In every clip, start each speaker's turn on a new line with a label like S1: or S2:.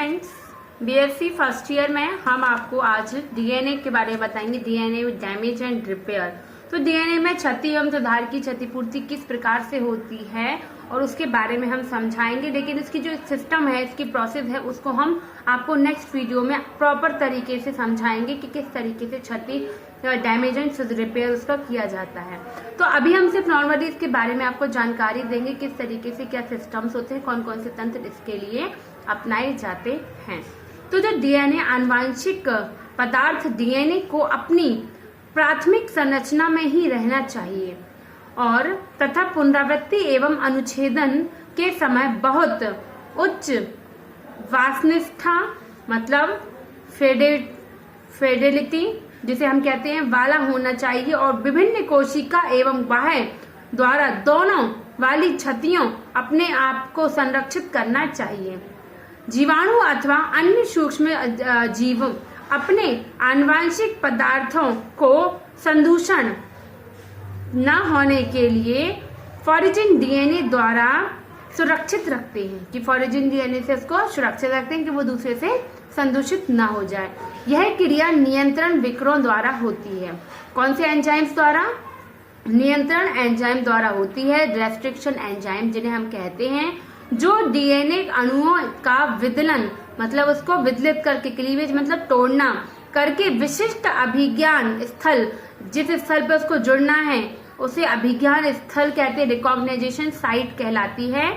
S1: Friends, BSc first year में हम आपको आज डीएनए के बारे में बताएंगे। DNA damage and repair. तो डीएनए में क्षति एवं सुधार की क्षतिपूर्ति किस प्रकार से होती है और उसके बारे में हम समझाएंगे। लेकिन इसकी जो सिस्टम है, इसकी प्रोसेस है, उसको हम आपको नेक्स्ट वीडियो में प्रॉपर तरीके से समझाएंगे कि किस तरीके से क्षति डैमेज एंड रिपेयर उसका किया जाता है। तो अभी हम सिर्फ नॉर्मली इसके बारे में आपको जानकारी देंगे, किस तरीके से क्या सिस्टम्स होते हैं, कौन कौन से तंत्र इसके लिए अपनाए जाते हैं। तो जो डीएनए आनुवांशिक पदार्थ डीएनए को अपनी प्राथमिक संरचना में ही रहना चाहिए और तथा पुनरावृत्ति एवं अनुच्छेदन के समय बहुत उच्च वासनिष्ठा मतलब फेडेलिटी जिसे हम कहते हैं वाला होना चाहिए और विभिन्न कोशिका एवं बाह्य द्वारा दोनों वाली क्षतियों अपने आप को संरक्षित करना चाहिए। जीवाणु अथवा अन्य सूक्ष्म जीव अपने आनुवांशिक पदार्थों को संदूषण न होने के लिए फॉरेजिन डीएनए द्वारा सुरक्षित रखते हैं कि फॉरेजिन डीएनए से उसको सुरक्षित रखते हैं कि वो दूसरे से संदूषित न हो जाए। यह क्रिया नियंत्रण विकरों द्वारा होती है। कौन से एंजाइम्स द्वारा? नियंत्रण एंजाइम द्वारा होती है। रेस्ट्रिक्शन एंजाइम जिन्हें हम कहते हैं, जो डीएनए अणुओं का विदलन मतलब उसको विदलित करके, क्लीवेज मतलब तोड़ना करके विशिष्ट अभिज्ञान स्थल, जिस स्थल पे उसको जुड़ना है उसे अभिज्ञान स्थल कहते हैं, रिकॉग्नाइजेशन साइट कहलाती है,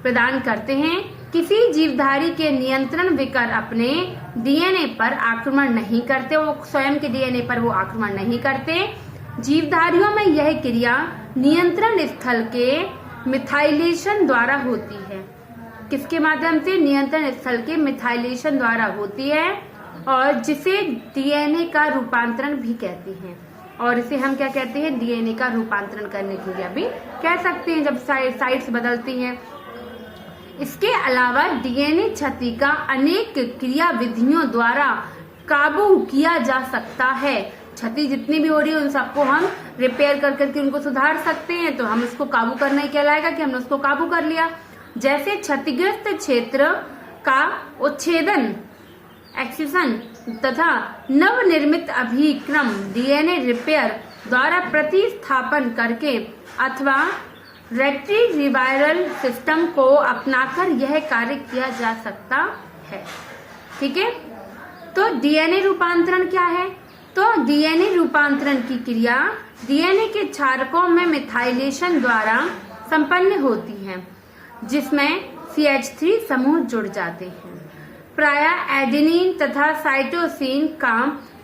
S1: प्रदान करते हैं। किसी जीवधारी के नियंत्रण विकर अपने डीएनए पर आक्रमण नहीं करते, वो स्वयं के डीएनए पर वो आक्रमण नहीं करते। जीवधारियों में यह क्रिया नियंत्रण स्थल के मिथाइलेशन द्वारा होती है। किसके माध्यम से? नियंत्रण स्थल के मिथाइलेशन द्वारा होती है और जिसे डीएनए का रूपांतरण भी कहते हैं। और इसे हम क्या कहते हैं? डीएनए का रूपांतरण करने के लिए भी कह सकते हैं जब साइट्स बदलती हैं। इसके अलावा डीएनए क्षति का अनेक क्रिया विधियों द्वारा काबू किया जा सकता है। क्षति जितनी भी हो रही है उन सबको हम रिपेयर कर करके उनको सुधार सकते हैं। तो हम उसको काबू करना ही कहलाएगा कि हमने उसको काबू कर लिया। जैसे क्षतिग्रस्त क्षेत्र का उच्छेदन एक्सिशन तथा नवनिर्मित अभिक्रम डीएनए रिपेयर द्वारा प्रतिस्थापन करके अथवा रेट्रीवायरल सिस्टम को अपनाकर यह कार्य किया जा सकता है। ठीक है, तो डीएनए रूपांतरण क्या है? तो डीएनए रूपांतरण की क्रिया डीएनए के क्षारकों में मिथाइलेशन द्वारा संपन्न होती है, जिसमें CH3 समूह जुड़ जाते हैं। प्रायः एडेनिन तथा साइटोसिन का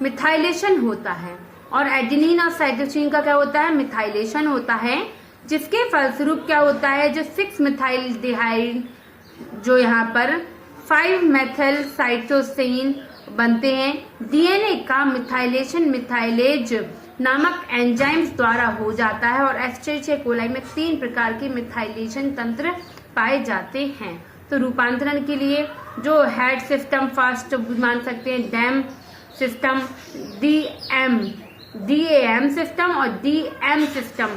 S1: मिथाइलेशन होता है और एडेनिन और साइटोसिन का क्या होता है? मिथाइलेशन होता है, जिसके फलस्वरूप क्या होता है? जो 6 मिथाइलडिहाइड जो यहाँ पर 5 मेथिल साइटोसिन बनते हैं। डीएनए का मिथाइलेशन मिथाइलेज नामक एंजाइम्स द्वारा हो जाता है और एस्चेरिचिया कोलाई में 3 प्रकार के मिथाइलेशन तंत्र पाए जाते हैं। तो रूपांतरण के लिए जो हेड सिस्टम फर्स्ट मान सकते हैं, डैम सिस्टम, DAM सिस्टम और DM सिस्टम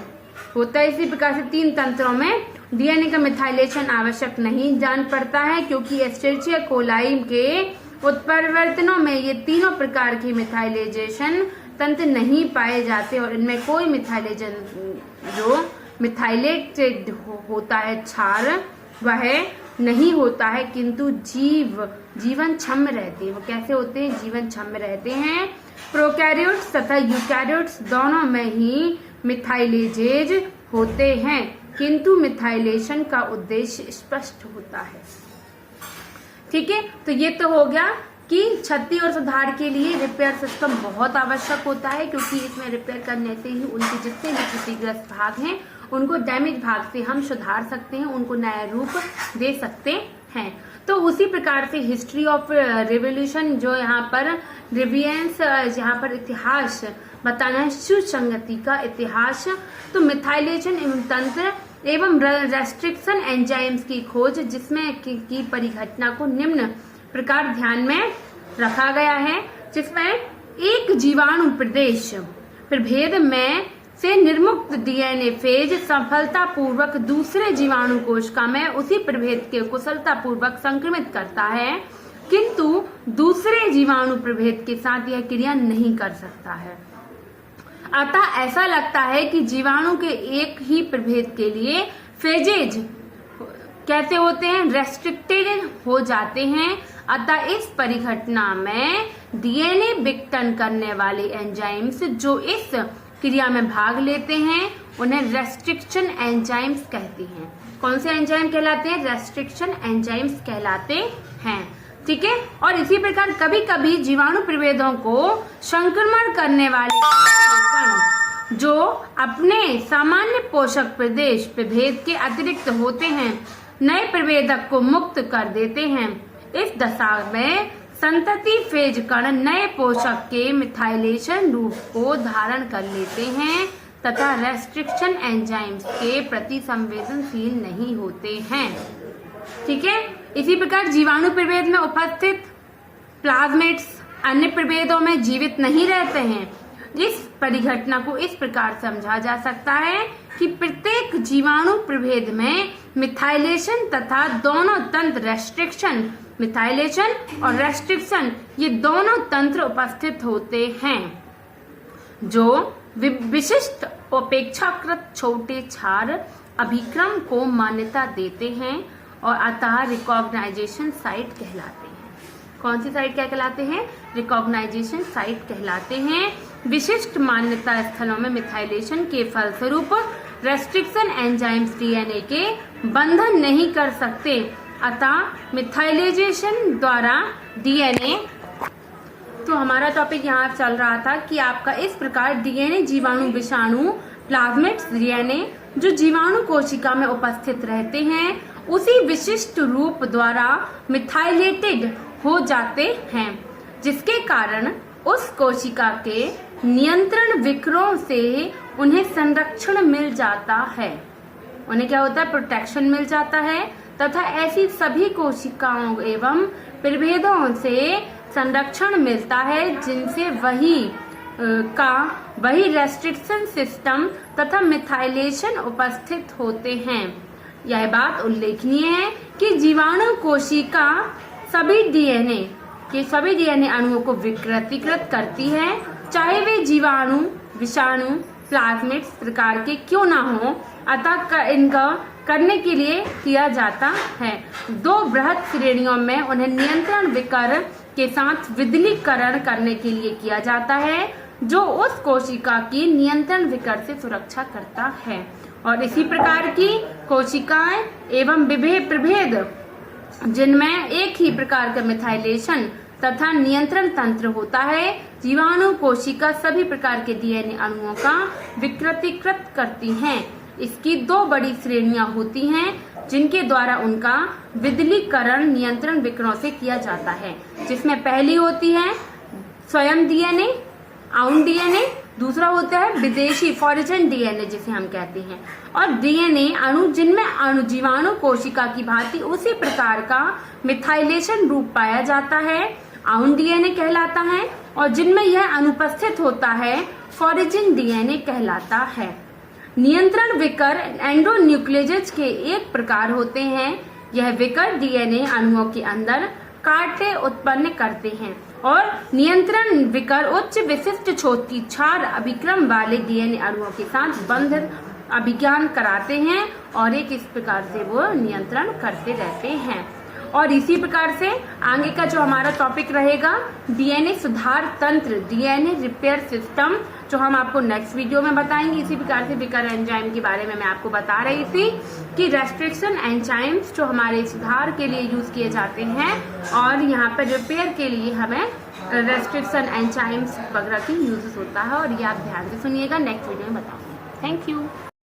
S1: होता है। इसी प्रकार से 3 तंत्रों में डीएनए का मिथाइलेशन आवश्यक नहीं जान पड़ता है, क्योंकि एस्चेरिचिया कोलाई के उत्परिवर्तनों में ये तीनों प्रकार की मिथाइलेशन तंत्र नहीं पाए जाते और इनमें कोई मिथाइलेशन जो मिथाइलेटेड होता है क्षार वह नहीं होता है, किंतु जीवन क्षम रहते हैं। वो कैसे होते हैं? जीवन क्षम रहते हैं। प्रोकैरियोट्स तथा यूकैरियोट्स दोनों में ही मिथाइलेजेज होते हैं, किंतु मिथाइलेशन का उद्देश्य स्पष्ट होता है। ठीक है, तो ये तो हो गया कि क्षति और सुधार के लिए रिपेयर सिस्टम बहुत आवश्यक होता है, क्योंकि इसमें रिपेयर करने से ही उनके जितने भी क्षतिग्रस्त भाग हैं उनको डैमेज भाग से हम सुधार सकते हैं, उनको नया रूप दे सकते हैं। तो उसी प्रकार से हिस्ट्री ऑफ रिवोल्यूशन जो यहाँ पर रिवियंस यहाँ पर इतिहास बताना है, सुसंगति का इतिहास। तो मिथाइलेशन एवं तंत्र एवं रेस्ट्रिक्शन एंजाइम्स की खोज, जिसमें की परिघटना को निम्न प्रकार ध्यान में रखा गया है, जिसमें एक जीवाणु प्रभेद में से निर्मुक्त डीएनए फेज सफलतापूर्वक दूसरे जीवाणु कोशिका में उसी प्रभेद के कुशलतापूर्वक संक्रमित करता है। किंतु दूसरे जीवाणु प्रभेद के साथ यह क्रिया नहीं कर सकता है। अतः ऐसा लगता है कि जीवाणु के एक ही प्रभेद के लिए फेजेज कैसे होते हैं, रेस्ट्रिक्टेड हो जाते हैं। अतः इस परिघटना में डीएनए विघटन करने वाले एंजाइम्स जो इस क्रिया में भाग लेते हैं उन्हें रेस्ट्रिक्शन एंजाइम्स कहते हैं। कौन से एंजाइम कहलाते हैं? रेस्ट्रिक्शन एंजाइम्स कहलाते हैं। ठीक है। और इसी प्रकार कभी कभी जीवाणु प्रभेदों को संक्रमण करने वाले कण जो अपने सामान्य पोषक प्रभेद के अतिरिक्त होते हैं नए प्रभेदक को मुक्त कर देते हैं। इस दशा में संतति फेज कण नए पोषक के मिथाइलेशन रूप को धारण कर लेते हैं तथा रेस्ट्रिक्शन एंजाइम्स के प्रति संवेदनशील नहीं होते हैं। ठीक है। इसी प्रकार जीवाणु प्रभेद में उपस्थित प्लाज्मेट्स अन्य प्रभेदों में जीवित नहीं रहते हैं। इस परिघटना को इस प्रकार समझा जा सकता है कि प्रत्येक जीवाणु प्रभेद में मिथाइलेशन तथा दोनों तंत्र रेस्ट्रिक्शन, मिथाइलेशन और रेस्ट्रिक्शन, ये दोनों तंत्र उपस्थित होते हैं जो विशिष्ट अपेक्षाकृत छोटे क्षार अभिक्रम को मान्यता देते हैं और अतः रिकॉग्नाइजेशन साइट कहलाते हैं। कौन सी साइट क्या कहलाते हैं? रिकॉग्नाइजेशन साइट कहलाते हैं। विशिष्ट मान्यता स्थलों में मिथाइलेशन के फलस्वरूप रेस्ट्रिक्शन एंजाइम्स डीएनए के बंधन नहीं कर सकते। अतः मिथाइलेशन द्वारा डीएनए, तो हमारा टॉपिक यहाँ चल रहा था कि आपका इस प्रकार डीएनए जीवाणु विषाणु प्लाज्मेट्स डीएनए जो जीवाणु कोशिका में उपस्थित रहते हैं उसी विशिष्ट रूप द्वारा मिथाइलेटेड हो जाते हैं, जिसके कारण उस कोशिका के नियंत्रण विकरों से उन्हें संरक्षण मिल जाता है। उन्हें क्या होता है? प्रोटेक्शन मिल जाता है तथा ऐसी सभी कोशिकाओं एवं प्रभेदों से संरक्षण मिलता है जिनसे वही रेस्ट्रिक्शन सिस्टम तथा मिथाइलेशन उपस्थित होते हैं। यह बात उल्लेखनीय है कि जीवाणु कोशिका सभी डीएनए अणुओं को विकृतीकृत करती है, चाहे वे जीवाणु विषाणु प्लाज्मेट्स प्रकार के क्यों ना हो। अतः इनका करने के लिए किया जाता है। दो बृहद श्रेणियों में उन्हें नियंत्रण विकर के साथ विदलीकरण करने के लिए किया जाता है जो उस कोशिका की नियंत्रण विकर से सुरक्षा करता है। और इसी प्रकार की कोशिकाएं एवं विभिन्न प्रभेद जिनमें एक ही प्रकार का मिथाइलेशन तथा नियंत्रण तंत्र होता है, जीवाणु कोशिका सभी प्रकार के डीएनए अणुओं का विकृतीकृत करती हैं। इसकी दो बड़ी श्रेणियां होती हैं जिनके द्वारा उनका विदलीकरण नियंत्रण विकरों से किया जाता है, जिसमें पहली होती है स्वयं डीएनए आउन डीएनए, दूसरा होता है विदेशी फॉरेन डीएनए जिसे हम कहते हैं, और डीएनए अणु जिनमें जीवाणु कोशिका की भांति उसी प्रकार का मिथाइलेशन रूप पाया जाता है आउन डीएनए कहलाता है, और जिनमें यह अनुपस्थित होता है फॉरेन डीएनए कहलाता है। नियंत्रण विकर एंडोन्यूक्लियस के एक प्रकार होते हैं। यह विकर डीएनए अणुओं के अंदर कांटे उत्पन्न करते हैं और नियंत्रण विकर उच्च विशिष्ट छोटी क्षार अभिक्रम वाले डीएनए अणुओं के साथ बंध अभिज्ञान कराते हैं और एक इस प्रकार से वो नियंत्रण करते रहते हैं। और इसी प्रकार से आगे का जो हमारा टॉपिक रहेगा डीएनए सुधार तंत्र, डीएनए रिपेयर सिस्टम, जो हम आपको नेक्स्ट वीडियो में बताएंगे। इसी प्रकार से विकर एंजाइम के बारे में मैं आपको बता रही थी कि रेस्ट्रिक्शन एंजाइम्स जो हमारे सुधार के लिए यूज किए जाते हैं और यहाँ पर रिपेयर के लिए हमें रेस्ट्रिक्शन एंजाइम्स वगैरह की यूज होता है, और ये आप ध्यान से सुनिएगा, नेक्स्ट वीडियो में बताऊंगी। Thank you.